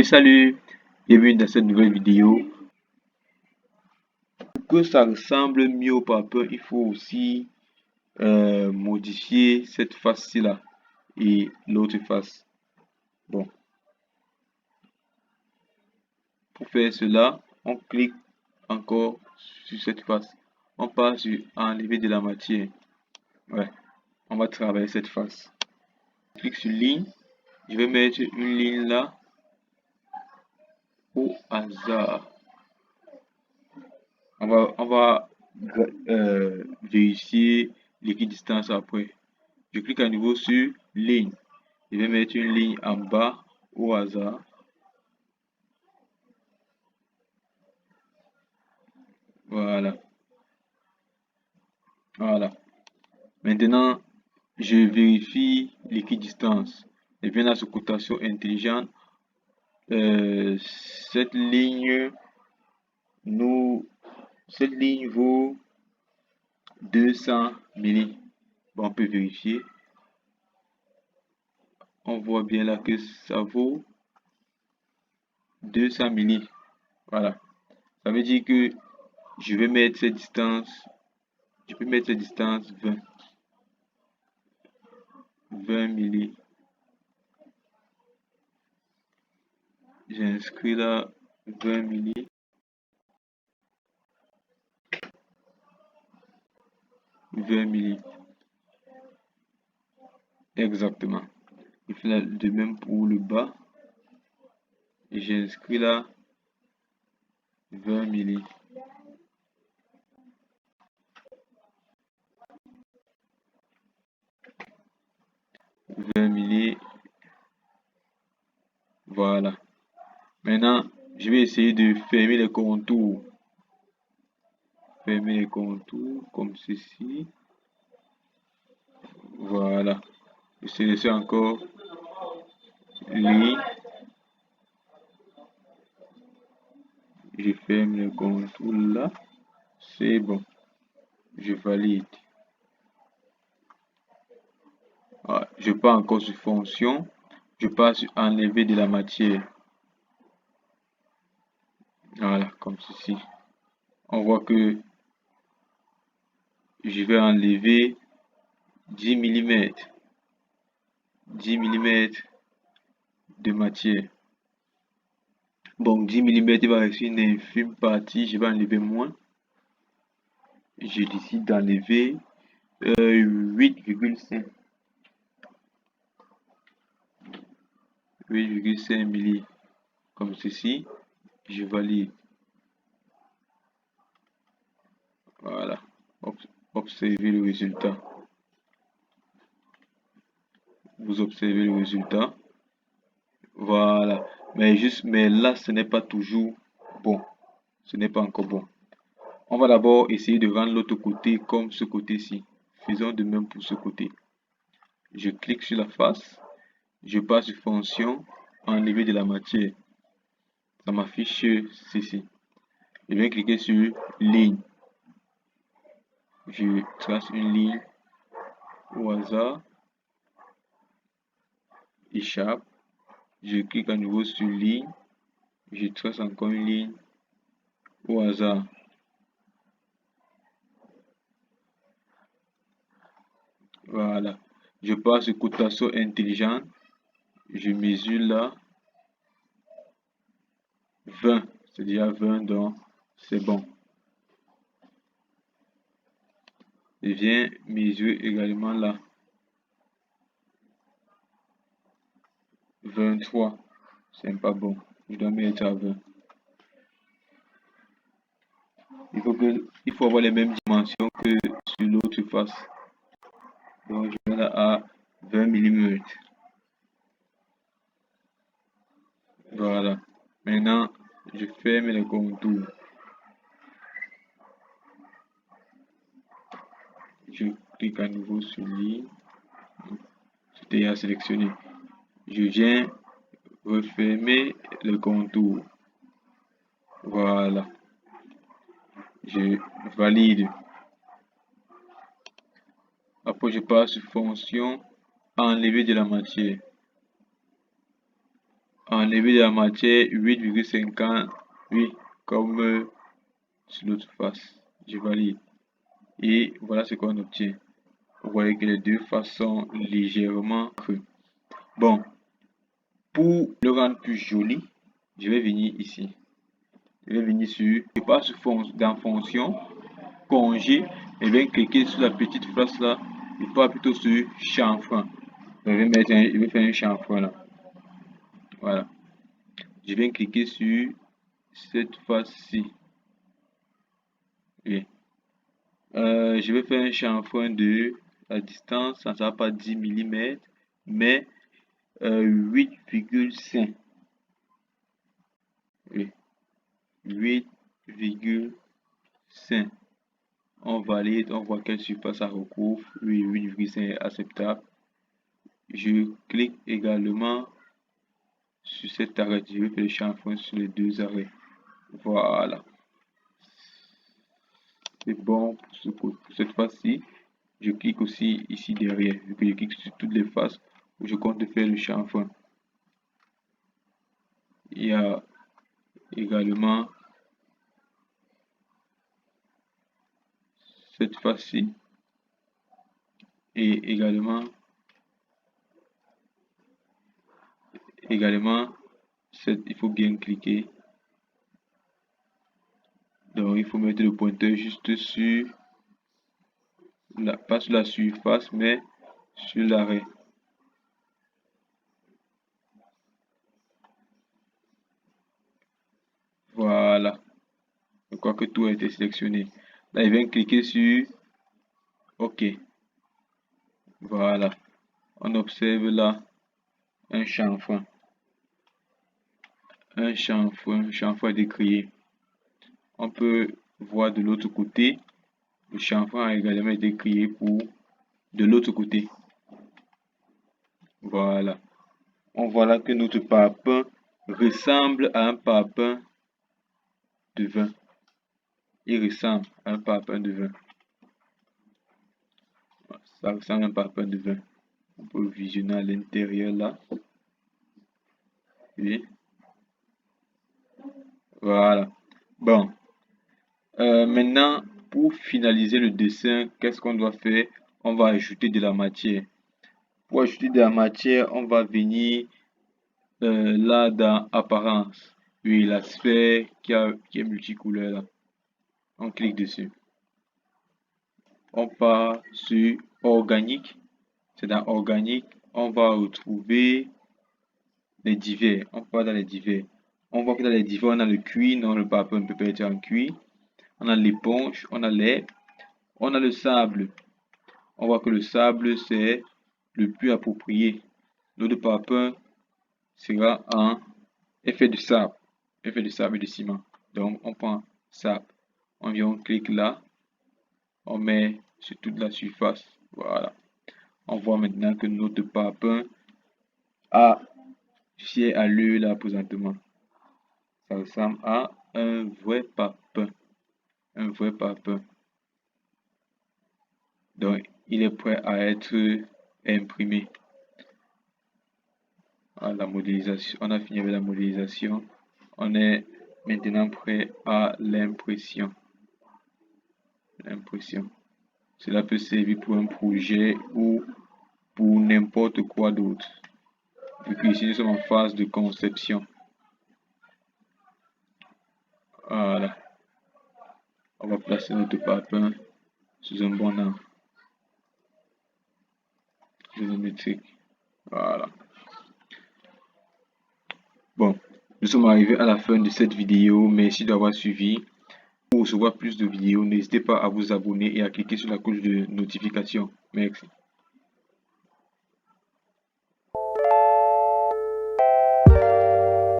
Salut, bienvenue dans cette nouvelle vidéo. Pour que ça ressemble mieux au papier, il faut aussi modifier cette face-ci là et l'autre face. Bon, pour faire cela, on clique encore sur cette face. On passe sur enlever de la matière. Ouais, on va travailler cette face. Je clique sur ligne. Je vais mettre une ligne là au hasard. On va vérifier l'équidistance après. Je clique à nouveau sur ligne. Je vais mettre une ligne en bas au hasard. Voilà. Voilà. Maintenant, je vérifie l'équidistance. Et bien la cotation intelligente. Cette ligne vaut 200 milli. Bon, on peut vérifier. On voit bien là que ça vaut 200 milli. Voilà. Ça veut dire que je vais mettre cette distance. Je peux mettre cette distance 20 milli. J'inscris là 20 milli. 20 milli. Exactement. Il fait de même pour le bas. Et j'inscris là 20 milli. 20 milli. Voilà. Maintenant, je vais essayer de fermer les contours. Fermer les contours comme ceci. Voilà. Je sélectionne encore ligne. Je ferme le contour là. C'est bon. Je valide. Ah, je pars encore sur fonction. Je passe sur enlever de la matière. Voilà, comme ceci. On voit que je vais enlever 10 mm. 10 mm de matière. Bon, 10 mm, il va rester une infime partie. Je vais enlever moins. Je décide d'enlever 8,5. 8,5 milli. Comme ceci. Je valide. Voilà. Observez le résultat. Vous observez le résultat. Voilà. Mais là, ce n'est pas toujours bon. Ce n'est pas encore bon. On va d'abord essayer de rendre l'autre côté comme ce côté-ci. Faisons de même pour ce côté. Je clique sur la face. Je passe sur fonction, enlever de la matière. Ça m'affiche ceci. Je vais cliquer sur ligne. Je trace une ligne au hasard. Échappe. Je clique à nouveau sur ligne. Je trace encore une ligne au hasard. Voilà. Je passe sur cotation intelligente. Je mesure là 20. C'est déjà 20, donc c'est bon. Je viens mesurer également là 23. C'est pas bon. Je dois mettre à 20. Il faut avoir les mêmes dimensions que sur l'autre face. Donc je vais là à 20 mm. Voilà. Maintenant, je ferme les contours. Je clique à nouveau sur ligne. C'était déjà sélectionné. Je viens refermer le contour. Voilà. Je valide. Après, je passe sur fonction, enlever de la matière. enlever de la matière 8,50, oui, comme sur l'autre face. Je valide. Et voilà ce qu'on obtient. Vous voyez que les deux faces sont légèrement creux. Bon, pour le rendre plus joli, je vais venir ici. Je vais venir sur, je passe dans fonction, congé, et bien cliquer sur la petite face là, et pas plutôt sur chanfrein. Je vais faire un chanfrein là. Voilà. Je viens cliquer sur cette face-ci. Et je vais faire un chanfrein de la distance, ça ne sera pas 10 mm, mais 8,5. Oui. 8,5. On valide, on voit quelle surface ça recouvre. Oui, 8,5 est acceptable. Je clique également sur cet arrêt. Je vais faire le chanfrein sur les deux arrêts. Voilà. C'est bon pour cette face-ci. Je clique aussi ici derrière, vu que je clique sur toutes les faces où je compte faire le chanfrein. Il y a également cette face-ci et également il faut bien cliquer. Donc il faut mettre le pointeur juste sur pas sur la surface mais sur l'arrêt. Voilà. Je crois que tout a été sélectionné. Là, il vient cliquer sur OK. Voilà. On observe là un chanfrein. Un chanfrein décrié. On peut voir de l'autre côté, le chanfrein a également été créé pour de l'autre côté. Voilà. On voit là que notre parpaing ressemble à un parpaing de vin. Il ressemble à un parpaing de vin. Ça ressemble à un parpaing de vin. On peut visionner à l'intérieur là. Oui. Voilà. Bon. Maintenant, pour finaliser le dessin, qu'est-ce qu'on doit faire? On va ajouter de la matière. Pour ajouter de la matière, on va venir là dans apparence. Oui, la sphère qui est multicouleur là. On clique dessus. On part sur organique. C'est dans organique. On va retrouver les divers. On part dans les divers. On voit que dans les divers, on a le cuir. Non, le parpaing ne peut pas être en cuir. On a l'éponge. On a l'herbe. On a le sable. On voit que le sable, c'est le plus approprié. Notre parpaing sera en effet de sable. Effet de sable et de ciment. Donc, on prend sable. On vient, on clique là. On met sur toute la surface. Voilà. On voit maintenant que notre parpaing a fier à l'œil là présentement. Ça ressemble à un vrai parpaing. Un vrai parpaing. Donc, il est prêt à être imprimé. La modélisation, on a fini avec la modélisation. On est maintenant prêt à l'impression. L'impression. Cela peut servir pour un projet ou pour n'importe quoi d'autre. Et puis ici, nous sommes en phase de conception. Voilà. On va placer notre parpaing sous un bon angle. Géométrique. Voilà. Bon, nous sommes arrivés à la fin de cette vidéo. Merci d'avoir suivi. Pour recevoir plus de vidéos, n'hésitez pas à vous abonner et à cliquer sur la cloche de notification. Merci.